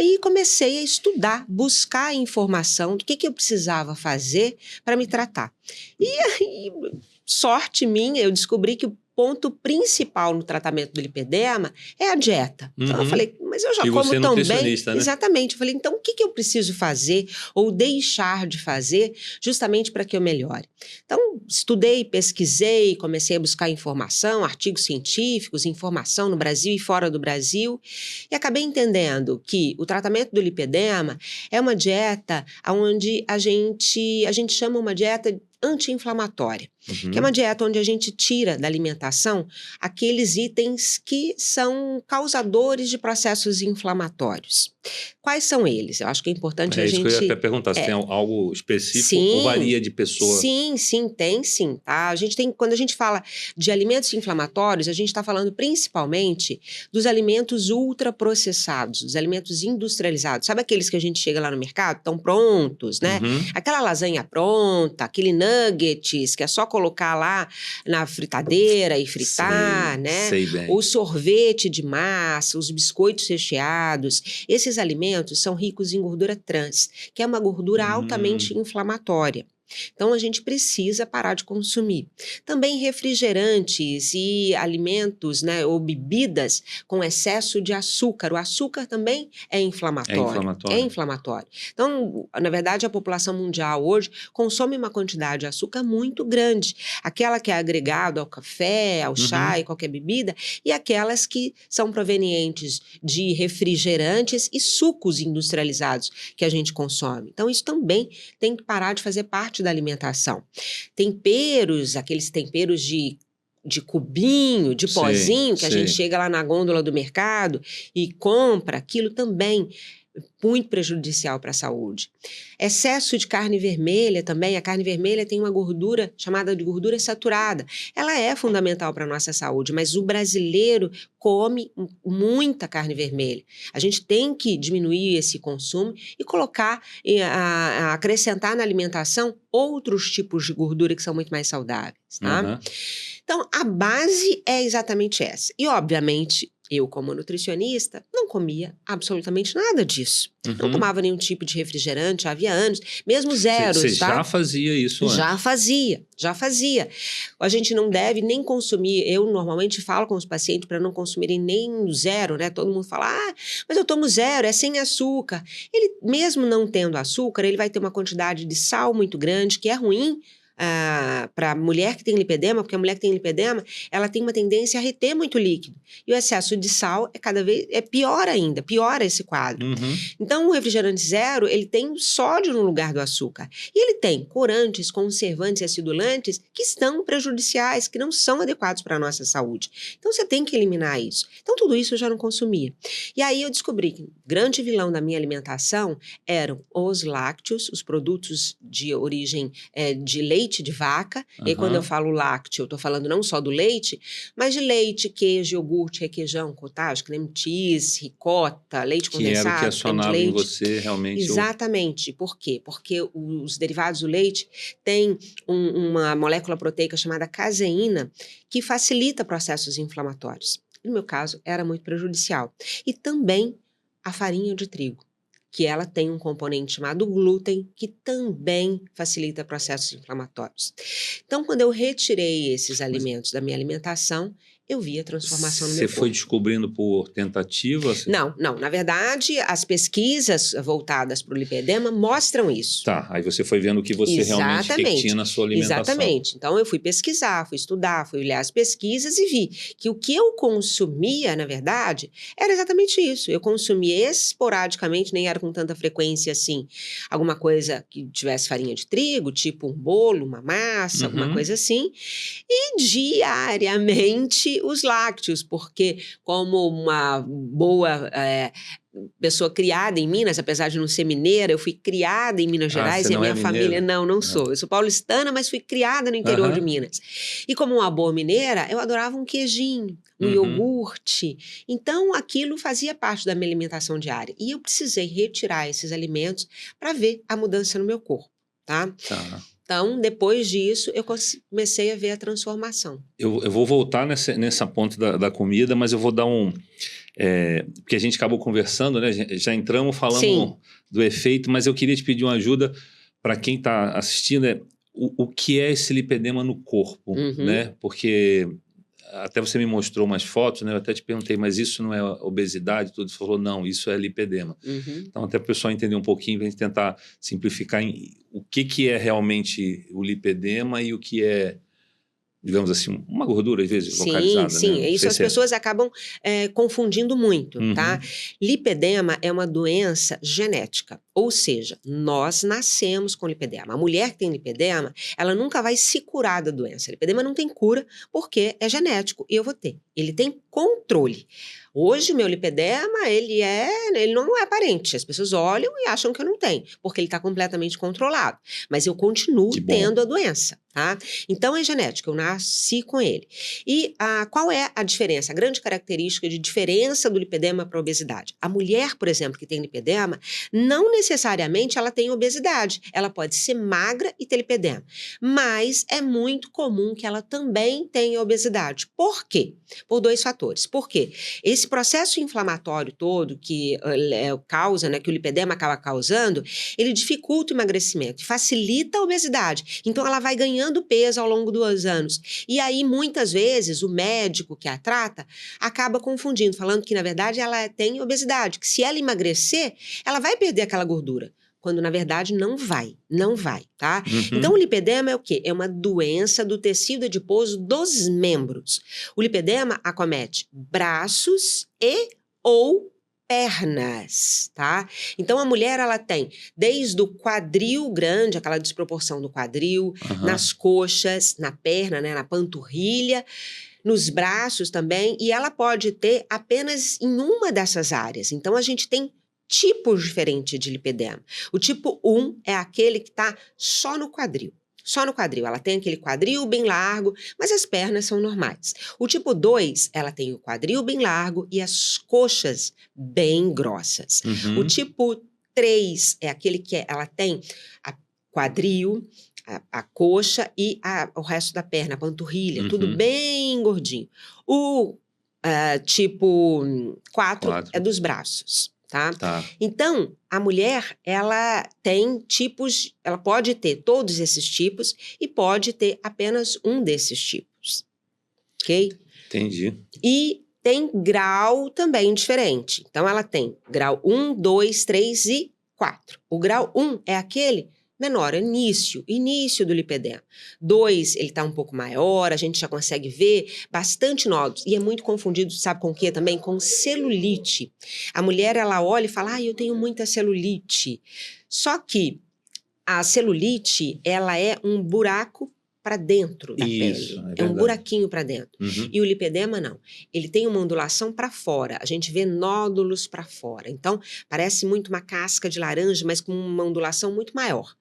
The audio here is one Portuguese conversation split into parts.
aí comecei a estudar, buscar informação do que eu precisava fazer para me tratar. E aí, sorte minha, eu descobri que o ponto principal no tratamento do lipedema é a dieta. Então eu falei, mas eu já E como você é tão bem. nutricionista, né? Exatamente. Eu falei, então o que eu preciso fazer ou deixar de fazer justamente para que eu melhore? Então estudei, pesquisei, comecei a buscar informação, artigos científicos, informação no Brasil e fora do Brasil, e acabei entendendo que o tratamento do lipedema é uma dieta onde a gente chama uma dieta anti-inflamatória, que é uma dieta onde a gente tira da alimentação aqueles itens que são causadores de processos inflamatórios. Quais são eles? Eu acho que é importante a gente... É isso que eu ia até perguntar, se tem algo específico ou varia de pessoa? Sim, tem sim, tá? Quando a gente fala de alimentos inflamatórios, a gente está falando principalmente dos alimentos ultraprocessados, dos alimentos industrializados. Sabe aqueles que a gente chega lá no mercado, estão prontos, né? Aquela lasanha pronta, aquele nuggets, que é só colocar lá na fritadeira e fritar, né? Sei bem. O sorvete de massa, os biscoitos recheados. Esses alimentos são ricos em gordura trans, que é uma gordura altamente inflamatória. Então, a gente precisa parar de consumir. Também refrigerantes e alimentos, né, ou bebidas com excesso de açúcar. O açúcar também é inflamatório. É inflamatório. Então, na verdade, a população mundial hoje consome uma quantidade de açúcar muito grande. Aquela que é agregado ao café, ao chá e qualquer bebida, e aquelas que são provenientes de refrigerantes e sucos industrializados que a gente consome. Então, isso também tem que parar de fazer parte da alimentação. Temperos, aqueles temperos de cubinho, de pozinho, que a gente chega lá na gôndola do mercado e compra, aquilo também muito prejudicial para a saúde. Excesso de carne vermelha também. A carne vermelha tem uma gordura chamada de gordura saturada. Ela é fundamental para a nossa saúde, mas o brasileiro come muita carne vermelha. A gente tem que diminuir esse consumo e colocar, acrescentar na alimentação outros tipos de gordura que são muito mais saudáveis, tá? Então, a base é exatamente essa. E, obviamente, eu, como nutricionista, não comia absolutamente nada disso. Não tomava nenhum tipo de refrigerante, havia anos, mesmo zeros, Você tá? já fazia isso antes? Já fazia. A gente não deve nem consumir, eu normalmente falo com os pacientes para não consumirem nem zero, né? Todo mundo fala, mas eu tomo zero, é sem açúcar. Ele, mesmo não tendo açúcar, ele vai ter uma quantidade de sal muito grande, que é ruim, para a mulher que tem lipedema, porque a mulher que tem lipedema, ela tem uma tendência a reter muito líquido. E o excesso de sal é pior ainda, piora esse quadro. Então, o refrigerante zero, ele tem o sódio no lugar do açúcar. E ele tem corantes, conservantes e acidulantes que estão prejudiciais, que não são adequados para a nossa saúde. Então, você tem que eliminar isso. Então, tudo isso eu já não consumia. E aí eu descobri que o grande vilão da minha alimentação eram os lácteos, os produtos de origem de leite de vaca, e quando eu falo lácteo, eu estou falando não só do leite, mas de leite, queijo, iogurte, requeijão, cottage, creme cheese, ricota, leite condensado, que era o que acionava em você realmente. Exatamente. Por quê? Porque os derivados do leite têm uma molécula proteica chamada caseína que facilita processos inflamatórios. No meu caso, era muito prejudicial. E também a farinha de trigo, que ela tem um componente chamado glúten, que também facilita processos inflamatórios. Então, quando eu retirei esses alimentos da minha alimentação, eu vi a transformação no meu corpo. Você foi descobrindo por tentativa? Não. Na verdade, as pesquisas voltadas para o lipedema mostram isso. Tá, aí você foi vendo o que você realmente tinha na sua alimentação. Exatamente. Então, eu fui pesquisar, fui estudar, fui olhar as pesquisas e vi que o que eu consumia, na verdade, era exatamente isso. Eu consumia esporadicamente, nem era com tanta frequência assim, alguma coisa que tivesse farinha de trigo, tipo um bolo, uma massa, alguma coisa assim, e diariamente os lácteos, porque como uma boa pessoa criada em Minas, apesar de não ser mineira, eu fui criada em Minas Gerais, e a minha família... Não sou. Eu sou paulistana, mas fui criada no interior de Minas. E como uma boa mineira, eu adorava um queijinho, um iogurte. Então, aquilo fazia parte da minha alimentação diária. E eu precisei retirar esses alimentos para ver a mudança no meu corpo, tá? Então, depois disso, eu comecei a ver a transformação. Eu vou voltar nessa ponta da comida, mas eu vou dar Porque a gente acabou conversando, né? Já entramos, falamos Sim. do efeito, mas eu queria te pedir uma ajuda para quem está assistindo, o que é esse lipedema no corpo, né? Porque até você me mostrou umas fotos, né? Eu até te perguntei, mas isso não é obesidade? Tudo você falou, não, isso é lipedema. Então, até para o pessoal entender um pouquinho, a gente tentar simplificar o que é realmente o lipedema e o que é, digamos assim, uma gordura, às vezes, localizada, Sim, né? isso as pessoas acabam confundindo muito, tá? Lipedema é uma doença genética, ou seja, nós nascemos com lipedema. A mulher que tem lipedema, ela nunca vai se curar da doença. Lipedema não tem cura porque é genético e eu vou ter. Ele tem controle. Hoje, o meu lipedema, ele não é aparente. As pessoas olham e acham que eu não tenho, porque ele está completamente controlado. Mas eu continuo tendo a doença, tá? Então, é genético, eu nasci com ele. E qual é a diferença? A grande característica de diferença do lipedema para a obesidade. A mulher, por exemplo, que tem lipedema, não necessariamente ela tem obesidade. Ela pode ser magra e ter lipedema. Mas é muito comum que ela também tenha obesidade. Por quê? Por 2 fatores. Por quê? Esse processo inflamatório todo que causa, né, que o lipedema acaba causando, ele dificulta o emagrecimento, facilita a obesidade. Então, ela vai ganhando peso ao longo dos anos. E aí, muitas vezes, o médico que a trata acaba confundindo, falando que, na verdade, ela tem obesidade, que se ela emagrecer, ela vai perder aquela gordura. Quando, na verdade, não vai, tá? Então, o lipedema é o quê? É uma doença do tecido adiposo dos membros. O lipedema acomete braços ou pernas, tá? Então, a mulher, ela tem desde o quadril grande, aquela desproporção do quadril, nas coxas, na perna, né, na panturrilha, nos braços também, e ela pode ter apenas em uma dessas áreas. Então, a gente tem tipos diferentes de lipedema. O tipo 1 é aquele que está só no quadril. Só no quadril. Ela tem aquele quadril bem largo, mas as pernas são normais. O tipo 2, ela tem o quadril bem largo e as coxas bem grossas. O tipo 3 é aquele que ela tem a quadril, a coxa e o resto da perna, a panturrilha, tudo bem gordinho. O tipo 4 é dos braços. Tá? Então, a mulher, ela tem tipos, ela pode ter todos esses tipos e pode ter apenas um desses tipos, ok? Entendi. E tem grau também diferente. Então, ela tem grau 1, 2, 3 e 4. O grau 1 é aquele menor, início do lipedema. 2, ele está um pouco maior, a gente já consegue ver bastante nódulos. E é muito confundido, sabe com o quê também? Com celulite. A mulher, ela olha e fala, eu tenho muita celulite. Só que a celulite, ela é um buraco para dentro da pele. É um buraquinho para dentro. E o lipedema, não. Ele tem uma ondulação para fora. A gente vê nódulos para fora. Então, parece muito uma casca de laranja, mas com uma ondulação muito maior.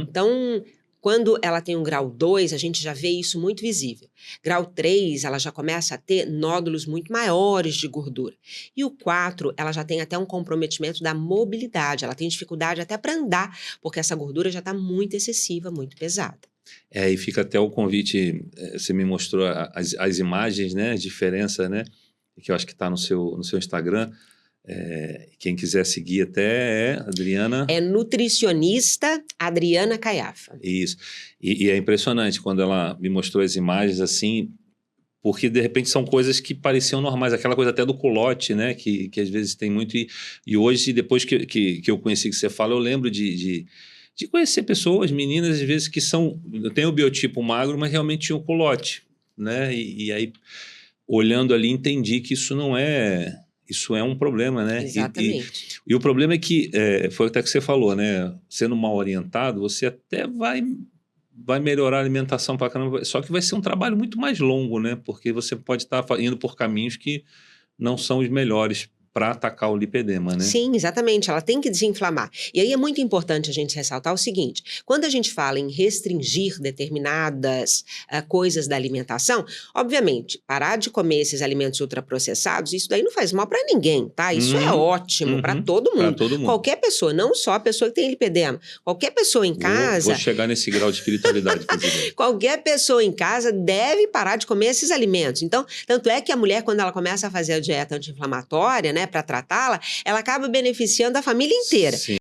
Então, quando ela tem um grau 2, a gente já vê isso muito visível. Grau 3, ela já começa a ter nódulos muito maiores de gordura. E o 4, ela já tem até um comprometimento da mobilidade. Ela tem dificuldade até para andar, porque essa gordura já está muito excessiva, muito pesada. E fica até o convite, você me mostrou as imagens, né, a diferença, né, que eu acho que está no seu Instagram. Quem quiser seguir até Adriana... É nutricionista Adriana Caiafa. Isso. E é impressionante quando ela me mostrou as imagens assim, porque de repente são coisas que pareciam normais, aquela coisa até do culote, né, que às vezes tem muito, e hoje, depois que eu conheci que você fala, eu lembro de conhecer pessoas, meninas, às vezes, que tem o biotipo magro, mas realmente tinham culote, né? E aí, olhando ali, entendi que isso não é... Isso é um problema, né? Exatamente. E o problema é que, foi até que você falou, né? Sendo mal orientado, você até vai melhorar a alimentação pra caramba, só que vai ser um trabalho muito mais longo, né? Porque você pode estar indo por caminhos que não são os melhores para atacar o lipedema, né? Sim, exatamente, ela tem que desinflamar. E aí é muito importante a gente ressaltar o seguinte, quando a gente fala em restringir determinadas coisas da alimentação, obviamente, parar de comer esses alimentos ultraprocessados, isso daí não faz mal para ninguém, tá? Isso é ótimo para todo Para mundo. todo mundo. Qualquer pessoa, não só a pessoa que tem lipedema, qualquer pessoa em casa... Vou chegar nesse grau de espiritualidade, presidente. Qualquer pessoa em casa deve parar de comer esses alimentos. Então, tanto é que a mulher, quando ela começa a fazer a dieta anti-inflamatória, né, para tratá-la, ela acaba beneficiando a família inteira. Sim.